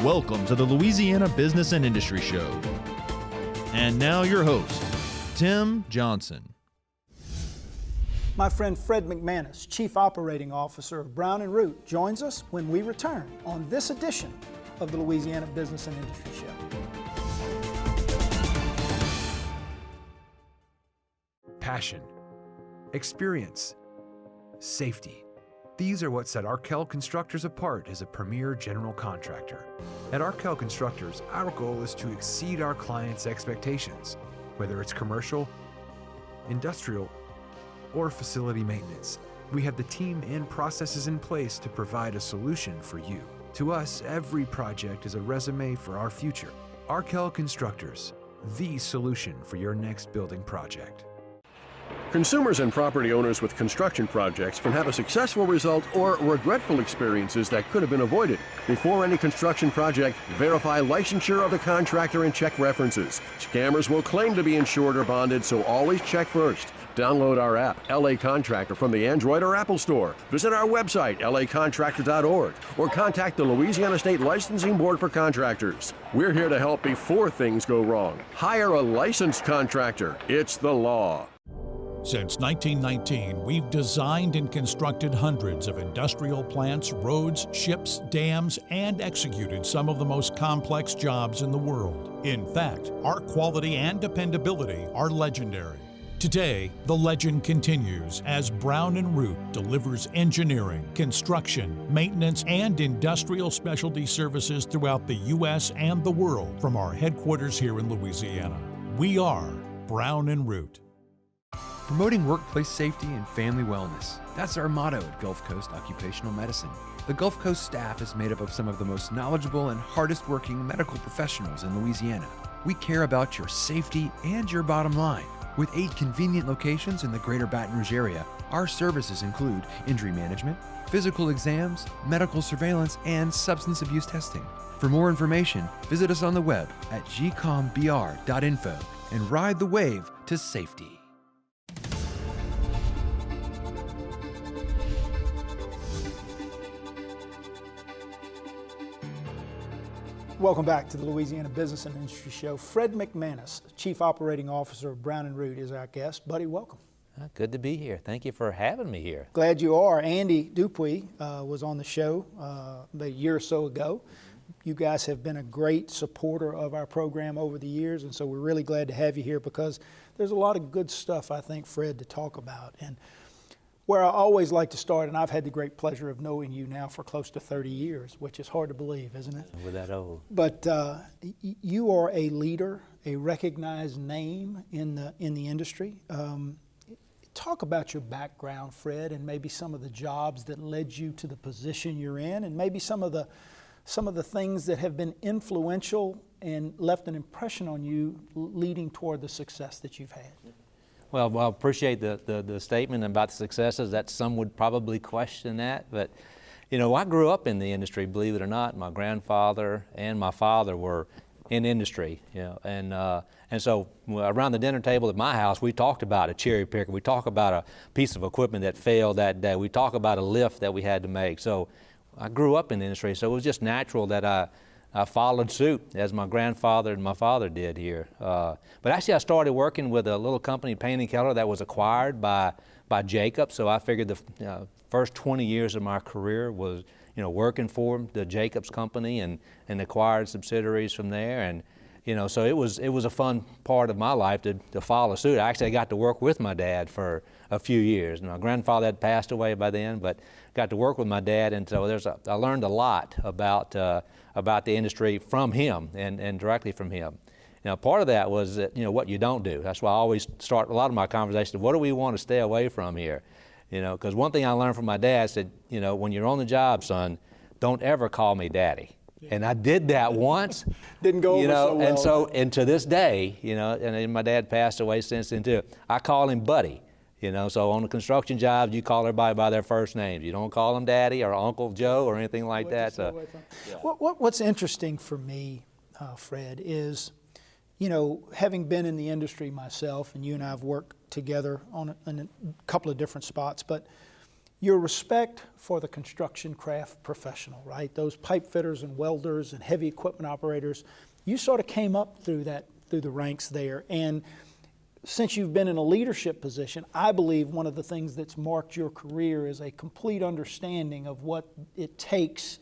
Welcome to the Louisiana Business and Industry Show. And now your host, Tim Johnson. My friend Fred McManus, Chief Operating Officer of Brown & Root, joins us when we return on this edition of the Louisiana Business and Industry Show. Passion, experience, safety. These are what set Arkell Constructors apart as a premier general contractor. At Arkell Constructors, our goal is to exceed our clients' expectations, whether it's commercial, industrial, or facility maintenance. We have the team and processes in place to provide a solution for you. To us, every project is a resume for our future. Arkell Constructors, the solution for your next building project. Consumers and property owners with construction projects can have a successful result or regretful experiences that could have been avoided. Before any construction project, verify licensure of the contractor and check references. Scammers will claim to be insured or bonded, so always check first. Download our app, LA Contractor, from the Android or Apple Store. Visit our website, lacontractor.org, or contact the Louisiana State Licensing Board for Contractors. We're here to help before things go wrong. Hire a licensed contractor. It's the law. Since 1919, we've designed and constructed hundreds of industrial plants, roads, ships, dams, and executed some of the most complex jobs in the world. In fact, our quality and dependability are legendary. Today, the legend continues as Brown & Root delivers engineering, construction, maintenance, and industrial specialty services throughout the U.S. and the world from our headquarters here in Louisiana. We are Brown & Root. Promoting workplace safety and family wellness. That's our motto at Gulf Coast Occupational Medicine. The Gulf Coast staff is made up of some of the most knowledgeable and hardest working medical professionals in Louisiana. We care about your safety and your bottom line. With 8 convenient locations in the greater Baton Rouge area, our services include injury management, physical exams, medical surveillance, and substance abuse testing. For more information, visit us on the web at gcombr.info and ride the wave to safety. Welcome back to the Louisiana Business and Industry Show. Fred McManus, Chief Operating Officer of Brown & Root, is our guest. Buddy, welcome. Good to be here. Thank you for having me here. Glad you are. Andy Dupuy was on the show a year or so ago. You guys have been a great supporter of our program over the years, and so we're really glad to have you here because there's a lot of good stuff, I think, Fred, to talk about. And where I always like to start, and I've had the great pleasure of knowing you now for close to 30 years, which is hard to believe, isn't it? We're that old. But you are a leader, a recognized name in the industry. Talk about your background, Fred, and maybe some of the jobs that led you to the position you're in, and maybe some of the things that have been influential and left an impression on you leading toward the success that you've had. Well, I appreciate the statement about the successes. That some would probably question that, but you know, I grew up in the industry, believe it or not. My grandfather and my father were in industry, you know, and so around the dinner table at my house, we talked about a cherry picker. We talked about a piece of equipment that failed that day. We talked about a lift that we had to make. So I grew up in the industry, so it was just natural that I followed suit as my grandfather and my father did here. But actually I started working with a little company, Payne & Keller, that was acquired by Jacobs. So I figured the first 20 years of my career was, you know, working for the Jacobs company and acquired subsidiaries from there. And, you know, so it was a fun part of my life to follow suit. I actually got to work with my dad for a few years. My grandfather had passed away by then, but got to work with my dad, and so I learned a lot about the industry from him and directly from him. Now, part of that was that, you know, what you don't do. That's why I always start a lot of my conversations, what do we want to stay away from here? You know, because one thing I learned from my dad said, you know, when you're on the job, son, don't ever call me daddy. And I did that once. Didn't go over so well. And to this day, you know, and my dad passed away since then too, I call him buddy. You know, so on the construction jobs, you call everybody by their first names. You don't call them daddy or Uncle Joe or anything like that. So, yeah. What's interesting for me, Fred, is, you know, having been in the industry myself, and you and I have worked together in a couple of different spots, but your respect for the construction craft professional, right? Those pipe fitters and welders and heavy equipment operators, you sort of came up through the ranks there. And since you've been in a leadership position, I believe one of the things that's marked your career is a complete understanding of what it takes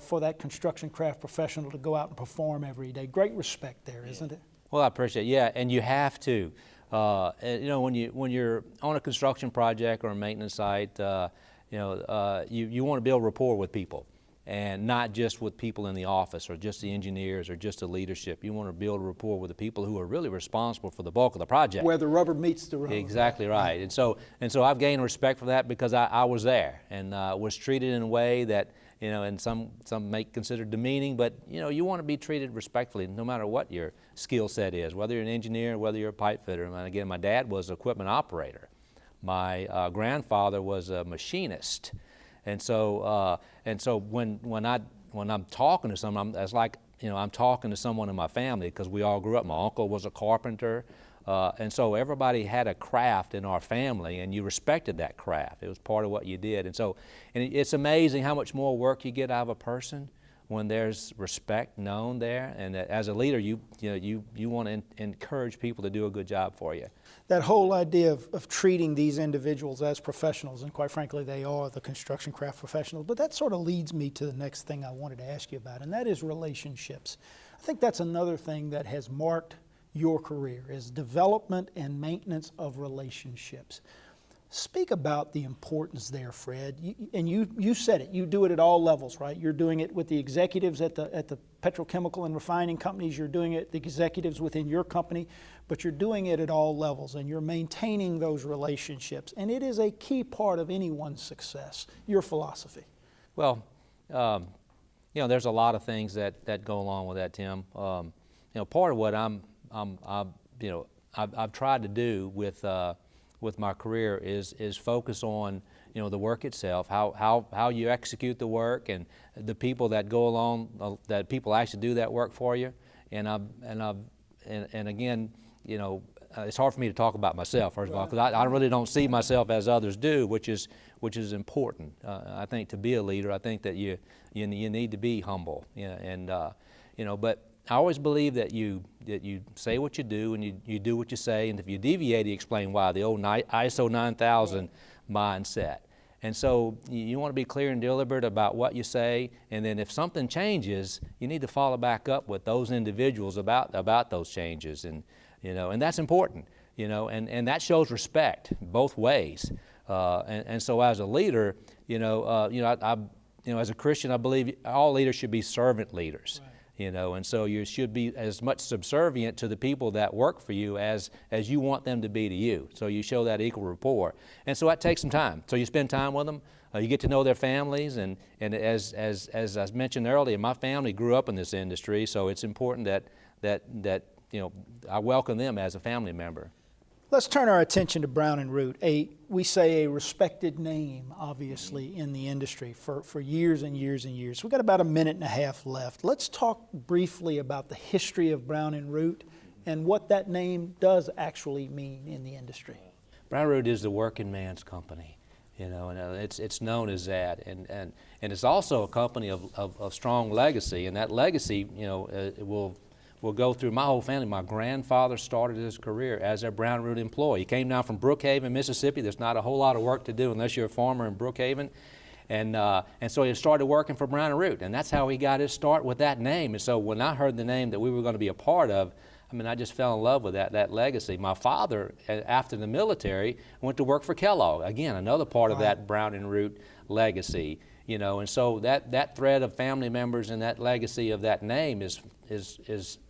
for that construction craft professional to go out and perform every day. Great respect there, isn't it? Well, I appreciate it. Yeah, and you have to. When you're on a construction project or a maintenance site, you want to build rapport with people, and not just with people in the office or just the engineers or just the leadership. You want to build a rapport with the people who are really responsible for the bulk of the project. Where the rubber meets the road. Exactly right. And so I've gained respect for that because I was there and was treated in a way that, and some may consider demeaning, but you want to be treated respectfully no matter what your skill set is, whether you're an engineer, whether you're a pipe fitter. And again, my dad was an equipment operator. My grandfather was a machinist. And so when I'm talking to someone, it's like I'm talking to someone in my family because we all grew up. My uncle was a carpenter, and so everybody had a craft in our family, and you respected that craft. It was part of what you did, and it's amazing how much more work you get out of a person when there's respect known there. And as a leader, you want to encourage people to do a good job for you. That whole idea of treating these individuals as professionals, and quite frankly, they are the construction craft professionals, but that sort of leads me to the next thing I wanted to ask you about, and that is relationships. I think that's another thing that has marked your career, is development and maintenance of relationships. Speak about the importance there, Fred. You said it. You do it at all levels, right? You're doing it with the executives at the petrochemical and refining companies. You're doing it the executives within your company, but you're doing it at all levels, and you're maintaining those relationships. And it is a key part of anyone's success. Your philosophy. Well, there's a lot of things that go along with that, Tim. Part of what I've tried to do with my career is focus on the work itself, how you execute the work, and the people that go along, that people actually do that work for you. And again, it's hard for me to talk about myself, first of all, because I really don't see myself as others do, which is important. I think to be a leader, I think that you need to be humble, but I always believe that you say what you do and you do what you say, and if you deviate, you explain why, the old ISO 9000 mindset. And so you want to be clear and deliberate about what you say, and then if something changes, you need to follow back up with those individuals about those changes, and that's important, and that shows respect both ways. And so as a leader, as a Christian, I believe all leaders should be servant leaders. Right. And so you should be as much subservient to the people that work for you as you want them to be to you. So you show that equal rapport. And so that takes some time. So you spend time with them, you get to know their families, and as I mentioned earlier, my family grew up in this industry, so it's important that I welcome them as a family member. Let's turn our attention to Brown & Root. We say a respected name, obviously, in the industry for years and years and years. We've got about a minute and a half left. Let's talk briefly about the history of Brown & Root and what that name does actually mean in the industry. Brown & Root is the working man's company, and it's known as that, and it's also a company of strong legacy, and that legacy, it will go through my whole family. My grandfather started his career as a Brown & Root employee. He came down from Brookhaven, Mississippi. There's not a whole lot of work to do unless you're a farmer in Brookhaven. And so he started working for Brown & Root, and that's how he got his start with that name. And so when I heard the name that we were going to be a part of, I just fell in love with that legacy. My father, after the military, went to work for Kellogg. Again, another part of that Brown & Root legacy. And so that thread of family members and that legacy of that name is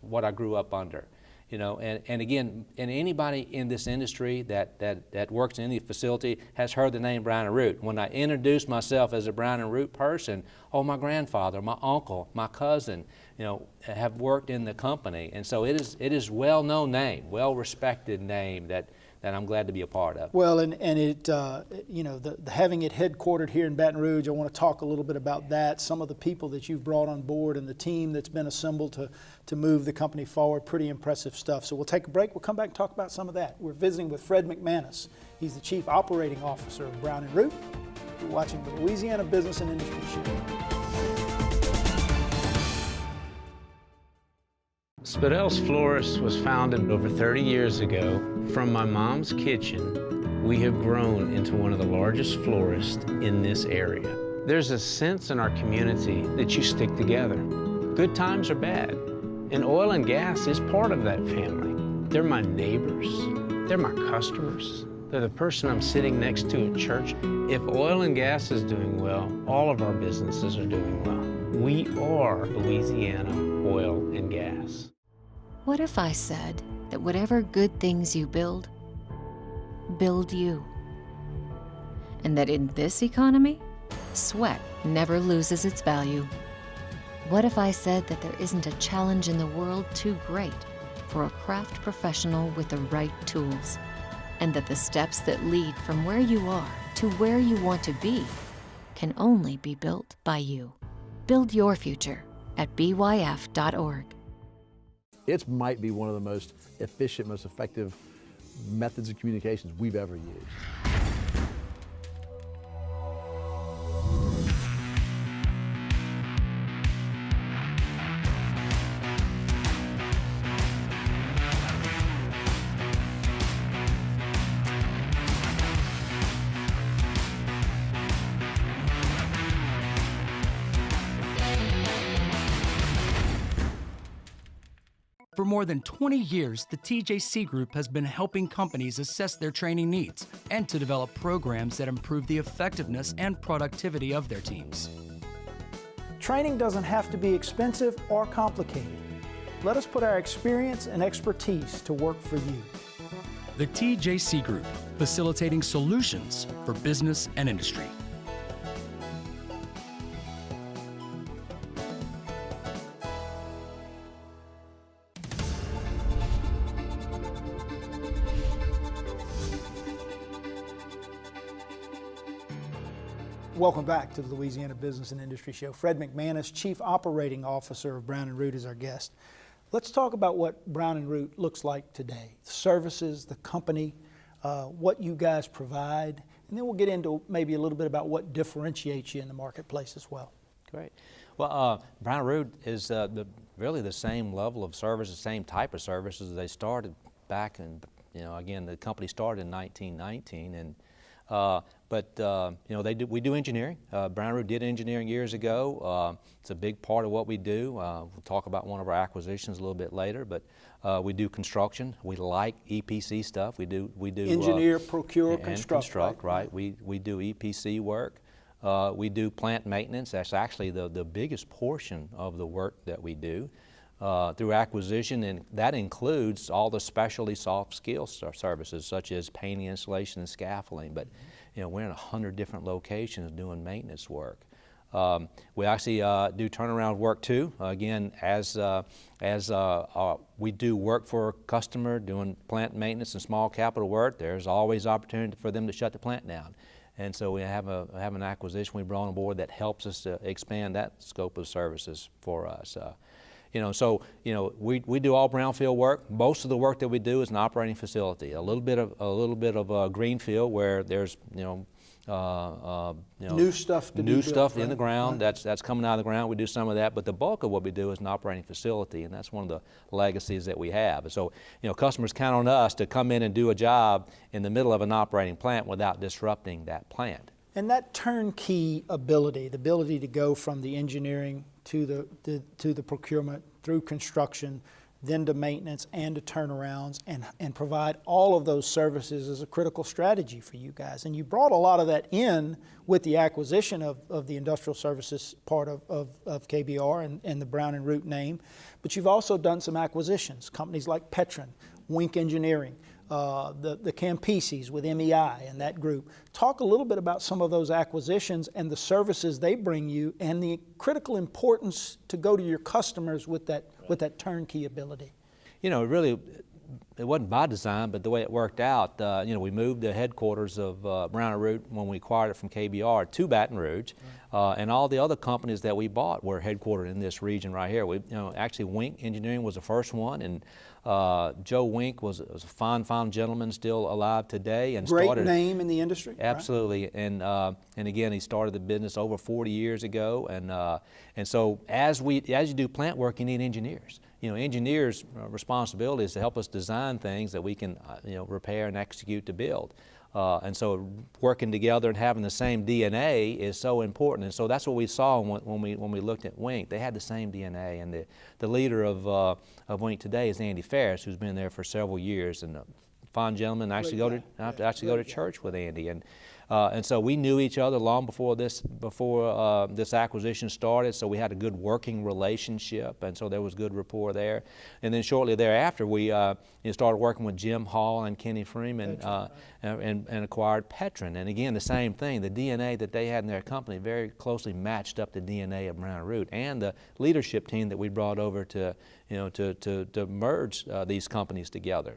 what I grew up under. And again, and anybody in this industry that works in any facility has heard the name Brown & Root. When I introduce myself as a Brown & Root person, my grandfather, my uncle, my cousin, have worked in the company. And so it is well-known name, well-respected name I'm glad to be a part of. Well, and it, you know, the having it headquartered here in Baton Rouge, I want to talk a little bit about that, some of the people that you've brought on board and the team that's been assembled to move the company forward. Pretty impressive stuff. So we'll take a break. We'll come back and talk about some of that. We're visiting with Fred McManus. He's the Chief Operating Officer of Brown & Root. You're watching the Louisiana Business and Industry Show. Spadel's Florist was founded over 30 years ago. From my mom's kitchen, we have grown into one of the largest florists in this area. There's a sense in our community that you stick together, good times or bad. And oil and gas is part of that family. They're my neighbors, they're my customers, they're the person I'm sitting next to at church. If oil and gas is doing well, all of our businesses are doing well. We are Louisiana Oil and Gas. What if I said that whatever good things you build you? And that in this economy, sweat never loses its value? What if I said that there isn't a challenge in the world too great for a craft professional with the right tools? And that the steps that lead from where you are to where you want to be can only be built by you? Build your future at byf.org. It might be one of the most efficient, most effective methods of communications we've ever used. For more than 20 years, the TJC Group has been helping companies assess their training needs and to develop programs that improve the effectiveness and productivity of their teams. Training doesn't have to be expensive or complicated. Let us put our experience and expertise to work for you. The TJC Group, facilitating solutions for business and industry. Welcome back to the Louisiana Business and Industry Show. Fred McManus, Chief Operating Officer of Brown & Root, is our guest. Let's talk about what Brown & Root looks like today. The services, the company, what you guys provide, and then we'll get into maybe a little bit about what differentiates you in the marketplace as well. Great. Well, Brown & Root is really the same level of service, the same type of services they started back in, again, the company started in 1919, and we do engineering. Brown & Root did engineering years ago. It's a big part of what we do. We'll talk about one of our acquisitions a little bit later, but we do construction. We like EPC stuff. We do engineer, procure, and construct. Right. We do EPC work. We do plant maintenance. That's actually the biggest portion of the work that we do through acquisition, and that includes all the specialty soft skill services such as painting, installation, and scaffolding. But we're in 100 different locations doing maintenance work. We actually do turnaround work too. Again, as we do work for a customer doing plant maintenance and small capital work, there's always opportunity for them to shut the plant down. And so we have an acquisition we brought on board that helps us to expand that scope of services for us. We do all brownfield work. Most of the work that we do is an operating facility. A little bit of greenfield where there's new stuff to new be stuff built, in the ground. Right. That's coming out of the ground. We do some of that, but the bulk of what we do is an operating facility, and that's one of the legacies that we have. So customers count on us to come in and do a job in the middle of an operating plant without disrupting that plant. And that turnkey ability, the ability to go from the engineering to the procurement, through construction, then to maintenance and to turnarounds, and provide all of those services is a critical strategy for you guys. And you brought a lot of that in with the acquisition of the industrial services part of KBR and the Brown & Root name. But you've also done some acquisitions, companies like Petron, Wink Engineering, the Campeses with MEI and that group. Talk a little bit about some of those acquisitions and the services they bring you and the critical importance to go to your customers with that turnkey ability. Really, wasn't by design, but the way it worked out, you know, we moved the headquarters of Brown & Root when we acquired it from KBR to Baton Rouge, and all the other companies that we bought were headquartered in this region right here. We, you know, actually Wink Engineering was the first one, and Joe Wink was a fine gentleman, still alive today, and great started, name in the industry. absolutely, right? And again, he started the business over 40 years ago, and so as you do plant work, you need engineers. You know, engineers' responsibility is to help us design things that we can, you know, repair and execute to build. And so working together and having the same DNA is so important. And so that's what we saw when we looked at Wink. They had the same DNA. And the leader of Wink today is Andy Ferris, who's been there for several years, and a fine gentleman. I actually go to church with Andy. And so we knew each other long before this acquisition started, so we had a good working relationship, and so there was good rapport there. And then shortly thereafter, we started working with Jim Hall and Kenny Freeman and acquired Petron. And again, the same thing, the DNA that they had in their company very closely matched up the DNA of Brown & Root and the leadership team that we brought over to, you know, to merge these companies together.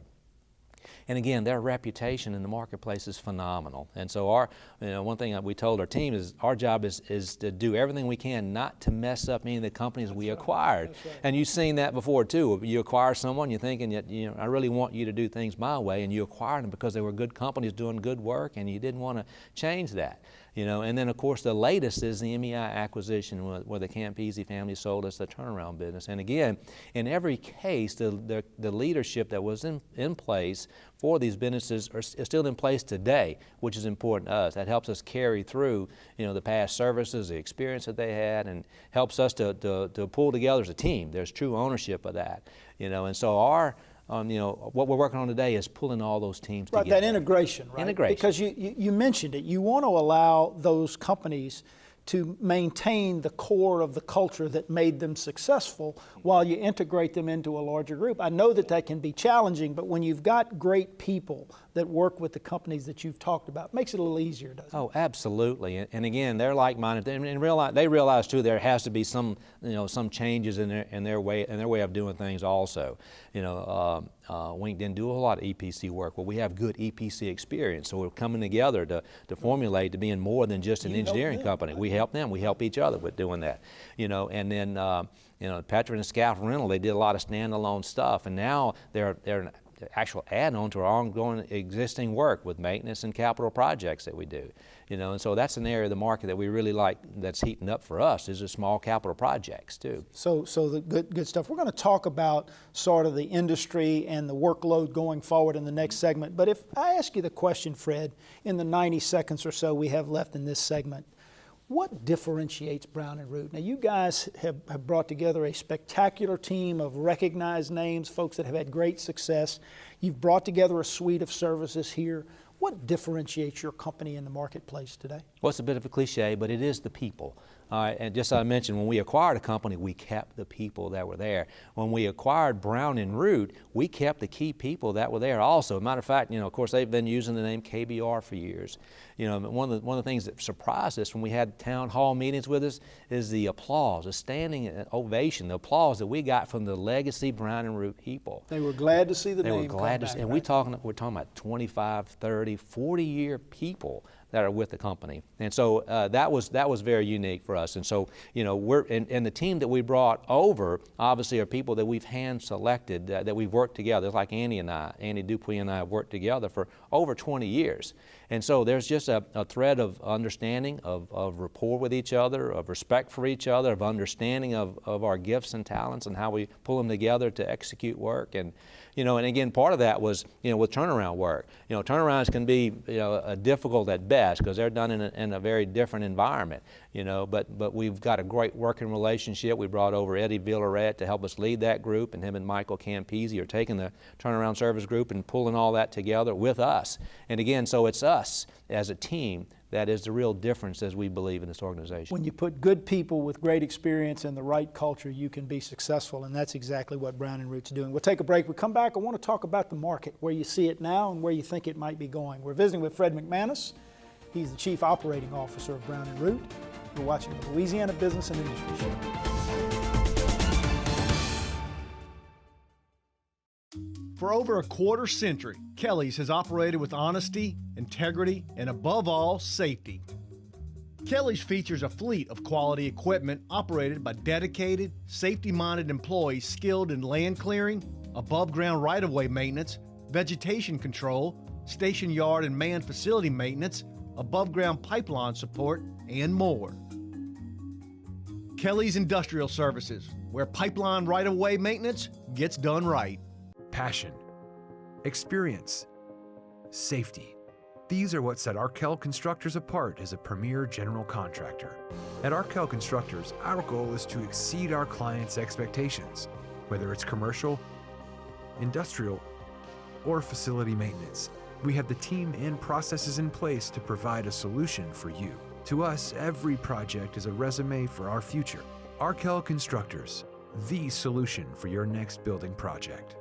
And again, their reputation in the marketplace is phenomenal. And so one thing that we told our team is our job is to do everything we can not to mess up any of the companies we acquired. Right. And you've seen that before too. You acquire someone, you're thinking that, you know, I really want you to do things my way, and you acquired them because they were good companies doing good work, and you didn't want to change that. You know, and then of course the latest is the MEI acquisition where the Campese family sold us the turnaround business. And again, in every case, the leadership that was in place for these businesses is still in place today, which is important to us. That helps us carry through, you know, the past services, the experience that they had, and helps us to pull together as a team. There's true ownership of that, you know, and so you know, what we're working on today is pulling all those teams together. Right, that integration, right? Integration. Because you mentioned it. You want to allow those companies to maintain the core of the culture that made them successful while you integrate them into a larger group. I know that can be challenging, but when you've got great people that work with the companies that you've talked about, it makes it a little easier, doesn't it? Oh, absolutely. And again, they're like-minded, and they realize too there has to be some changes in their way of doing things also. You know, Wink didn't do a whole lot of EPC work. Well, we have good EPC experience, so we're coming together to formulate to being more than just an engineering company. We help them. We help each other with doing that. You know, and then you know, Petron and Scaffold Rental, they did a lot of standalone stuff, and now they're an actual add-on to our ongoing existing work with maintenance and capital projects that we do. You know, and so that's an area of the market that we really like, that's heating up for us, is the small capital projects too. So the good stuff. We're going to talk about sort of the industry and the workload going forward in the next segment. But if I ask you the question, Fred, in the 90 seconds or so we have left in this segment, what differentiates Brown & Root? Now, you guys have brought together a spectacular team of recognized names, folks that have had great success. You've brought together a suite of services here. What differentiates your company in the marketplace today? Well, it's a bit of a cliche, but it is the people. And just as I mentioned, when we acquired a company, we kept the people that were there. When we acquired Brown & Root, we kept the key people that were there also. Matter of fact, you know, of course, they've been using the name KBR for years. You know, one of the things that surprised us when we had town hall meetings with us is the applause, the standing ovation, the applause that we got from the legacy Brown & Root people. They were glad to see the name. They were glad to see, and we're talking about 25, 30, 40-year people that are with the company. And so that was very unique for us. And so, you know, and the team that we brought over obviously are people that we've hand selected, that we've worked together, like Andy Dupuy and I have worked together for over 20 years. And so there's just a thread of understanding, of rapport with each other, of respect for each other, of understanding of our gifts and talents and how we pull them together to execute work. And, you know, and again, part of that was, you know, with turnaround work. You know, turnarounds can be, you know, difficult at best because they're done in a very different environment, you know, but we've got a great working relationship. We brought over Eddie Villaret to help us lead that group, and him and Michael Campese are taking the turnaround service group and pulling all that together with us. And again, so it's us as a team that is the real difference, as we believe, in this organization. When you put good people with great experience and the right culture, you can be successful, and that's exactly what Brown & Root's doing. We'll take a break. We come back, I want to talk about the market, where you see it now and where you think it might be going. We're visiting with Fred McManus. He's the Chief Operating Officer of Brown & Root. We're watching the Louisiana Business and Industry Show. For over a quarter century, Kelly's has operated with honesty, integrity, and above all, safety. Kelly's features a fleet of quality equipment operated by dedicated, safety-minded employees skilled in land clearing, above-ground right-of-way maintenance, vegetation control, station yard and manned facility maintenance, above-ground pipeline support, and more. Kelly's Industrial Services, where pipeline right-of-way maintenance gets done right. Passion, experience, safety. These are what set Arkell Constructors apart as a premier general contractor. At Arkell Constructors, our goal is to exceed our clients' expectations, whether it's commercial, industrial, or facility maintenance. We have the team and processes in place to provide a solution for you. To us, every project is a resume for our future. Arkell Constructors, the solution for your next building project.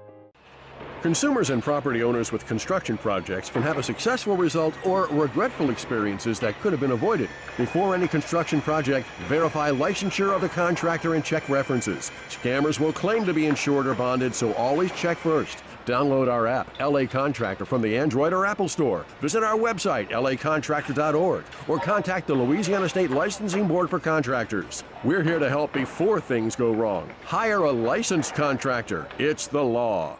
Consumers and property owners with construction projects can have a successful result or regretful experiences that could have been avoided. Before any construction project, verify licensure of the contractor and check references. Scammers will claim to be insured or bonded, so always check first. Download our app, LA Contractor, from the Android or Apple Store. Visit our website, lacontractor.org, or contact the Louisiana State Licensing Board for Contractors. We're here to help before things go wrong. Hire a licensed contractor. It's the law.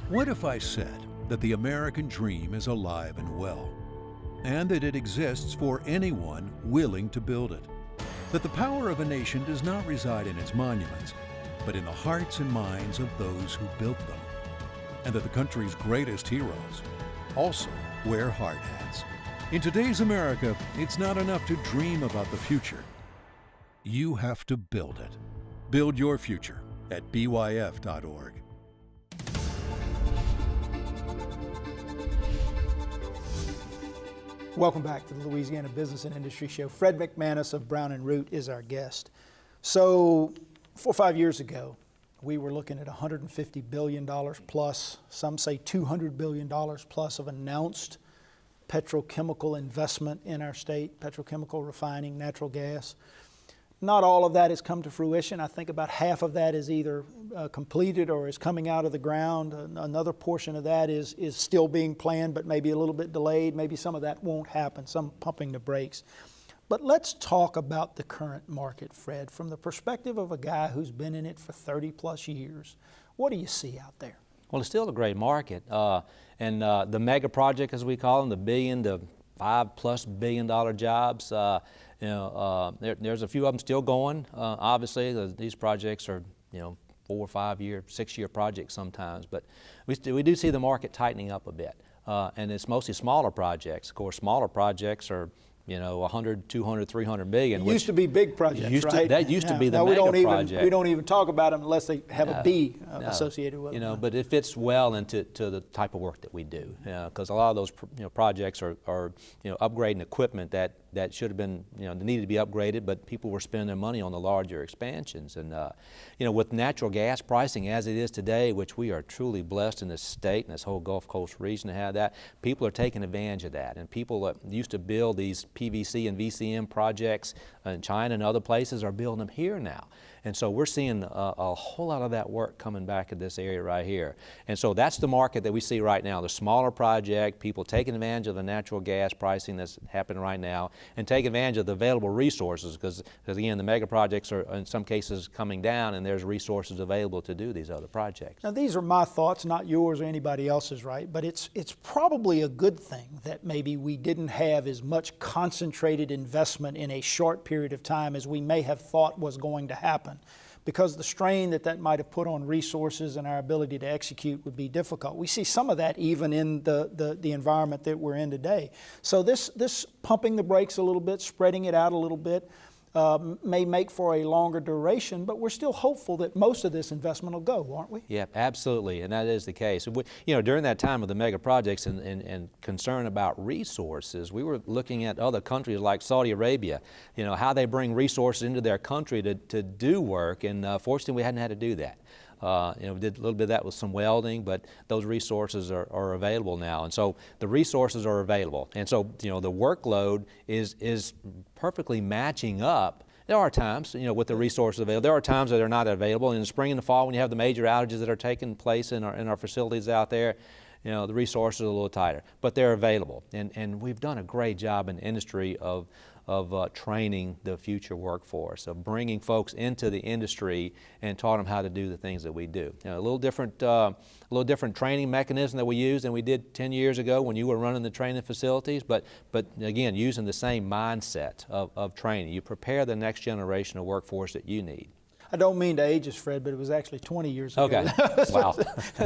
What if I said that the American dream is alive and well, and that it exists for anyone willing to build it? That the power of a nation does not reside in its monuments, but in the hearts and minds of those who built them? And that the country's greatest heroes also wear hard hats. In today's America, it's not enough to dream about the future. You have to build it. Build your future at byf.org. Welcome back to the Louisiana Business and Industry Show. Fred McManus of Brown & Root is our guest. So 4 or 5 years ago, we were looking at $150 billion plus, some say $200 billion plus of announced petrochemical investment in our state, petrochemical refining, natural gas. Not all of that has come to fruition. I think about half of that is either completed or is coming out of the ground. Another portion of that is still being planned, but maybe a little bit delayed. Maybe some of that won't happen, some pumping the brakes. But let's talk about the current market, Fred, from the perspective of a guy who's been in it for 30 plus years. What do you see out there? Well, it's still a great market. And the mega project, as we call them, the $1 to $5+ billion jobs, there's a few of them still going. Obviously, these projects are 4 or 5 year, 6 year projects sometimes, but we do see the market tightening up a bit. And it's mostly smaller projects. Of course, smaller projects are 100, 200, 300 million. It used to be big projects, right? That used to be the mega project. We don't even talk about them unless they have a B associated with them. But it fits well into the type of work that we do, because a lot of those projects are upgrading equipment that should have been, needed to be upgraded, but people were spending their money on the larger expansions. And, with natural gas pricing as it is today, which we are truly blessed in this state and this whole Gulf Coast region to have that, people are taking advantage of that. And people that used to build these PVC and VCM projects in China and other places are building them here now. And so we're seeing a whole lot of that work coming back in this area right here. And so that's the market that we see right now, the smaller project, people taking advantage of the natural gas pricing that's happening right now and take advantage of the available resources because again, the mega projects are in some cases coming down and there's resources available to do these other projects. Now these are my thoughts, not yours or anybody else's, right? But it's probably a good thing that maybe we didn't have as much concentrated investment in a short period of time as we may have thought was going to happen, because the strain that might have put on resources and our ability to execute would be difficult. We see some of that even in the environment that we're in today. So this pumping the brakes a little bit, spreading it out a little bit, may make for a longer duration, but we're still hopeful that most of this investment will go, aren't we? Yeah, absolutely, and that is the case. During that time of the mega projects and concern about resources, we were looking at other countries like Saudi Arabia, how they bring resources into their country to do work, and fortunately we hadn't had to do that. We did a little bit of that with some welding, but those resources are available now. And so the resources are available. And so, the workload is perfectly matching up. There are times, with the resources available, there are times that they're not available. In the spring and the fall, when you have the major outages that are taking place in our facilities out there, the resources are a little tighter, but they're available. And we've done a great job in the industry of training the future workforce, of bringing folks into the industry and taught them how to do the things that we do. A little different training mechanism that we use than we did 10 years ago when you were running the training facilities, but again, using the same mindset of training. You prepare the next generation of workforce that you need. I don't mean to age us, Fred, but it was actually 20 years ago. Okay. Wow.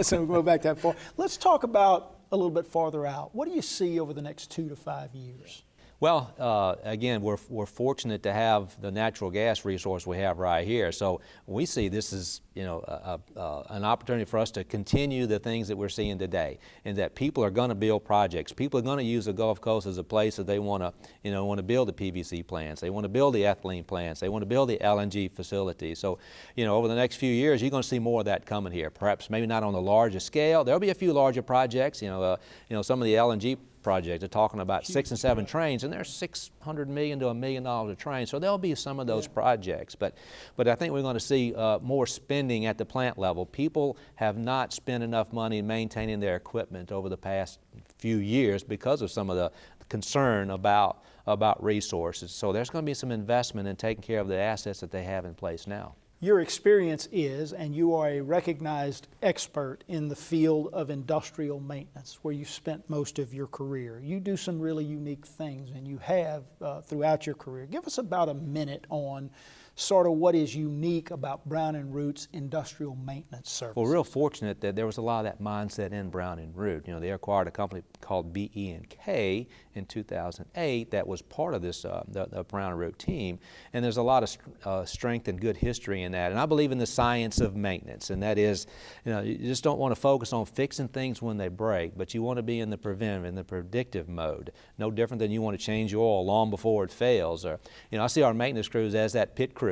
So we'll go back that far. Let's talk about a little bit farther out. What do you see over the next 2 to 5 years? Well, again, we're fortunate to have the natural gas resource we have right here. So we see this as an opportunity for us to continue the things that we're seeing today, and that people are going to build projects. People are going to use the Gulf Coast as a place that they want to build the PVC plants. They want to build the ethylene plants. They want to build the LNG facilities. So over the next few years, you're going to see more of that coming here. Perhaps maybe not on the largest scale. There'll be a few larger projects. Some of the LNG project are talking about 6 and 7 trains, and they're $600 million to $1 million a train. So there'll be some of those projects, but I think we're going to see more spending at the plant level. People have not spent enough money maintaining their equipment over the past few years because of some of the concern about resources. So there's going to be some investment in taking care of the assets that they have in place now. Your experience is, and you are a recognized expert in the field of industrial maintenance, where you've spent most of your career. You do some really unique things, and you have throughout your career. Give us about a minute on sort of what is unique about Brown & Root's industrial maintenance service. Well, real fortunate that there was a lot of that mindset in Brown & Root. They acquired a company called BE&K in 2008 that was part of this the Brown & Root team, and there's a lot of strength and good history in that. And I believe in the science of maintenance, and that is, you just don't want to focus on fixing things when they break, but you want to be in the preventive, in the predictive mode. No different than you want to change your oil long before it fails. Or, I see our maintenance crews as that pit crew,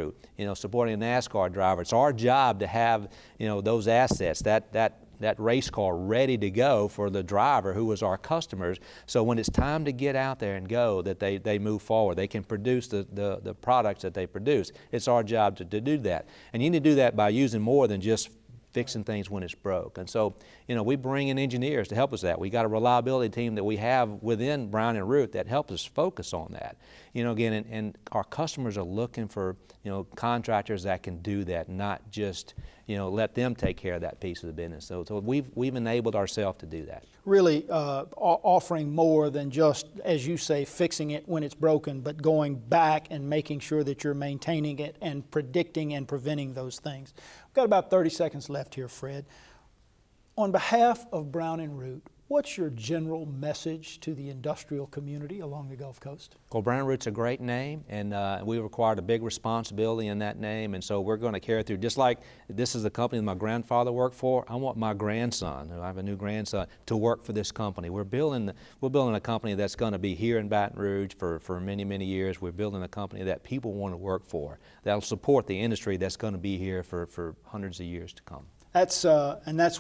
supporting a NASCAR driver. It's our job to have, those assets, that race car ready to go for the driver who is our customers. So when it's time to get out there and go, that they move forward. They can produce the products that they produce. It's our job to do that. And you need to do that by using more than just fixing things when it's broke. And so, we bring in engineers to help us that. We got a reliability team that we have within Brown & Root that helps us focus on that. Again, and our customers are looking for, contractors that can do that, not just, let them take care of that piece of the business. So we've enabled ourselves to do that. Really offering more than just, as you say, fixing it when it's broken, but going back and making sure that you're maintaining it and predicting and preventing those things. We've got about 30 seconds left here, Fred. On behalf of Brown & Root, what's your general message to the industrial community along the Gulf Coast? Well, Brown & Root's a great name, and we required a big responsibility in that name, and so we're going to carry through. Just like this is the company that my grandfather worked for, I want my grandson, I have a new grandson, to work for this company. We're building a company that's going to be here in Baton Rouge for many, many years. We're building a company that people want to work for, that'll support the industry that's going to be here for hundreds of years to come. That's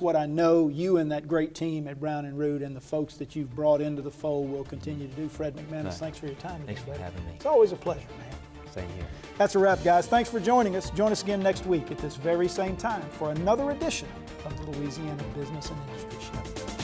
what I know you and that great team at Brown & Root and the folks that you've brought into the fold will continue to do. Fred McManus, thanks for your time. Thanks for having me. It's always a pleasure, man. Same here. That's a wrap, guys. Thanks for joining us. Join us again next week at this very same time for another edition of the Louisiana Business and Industry Show.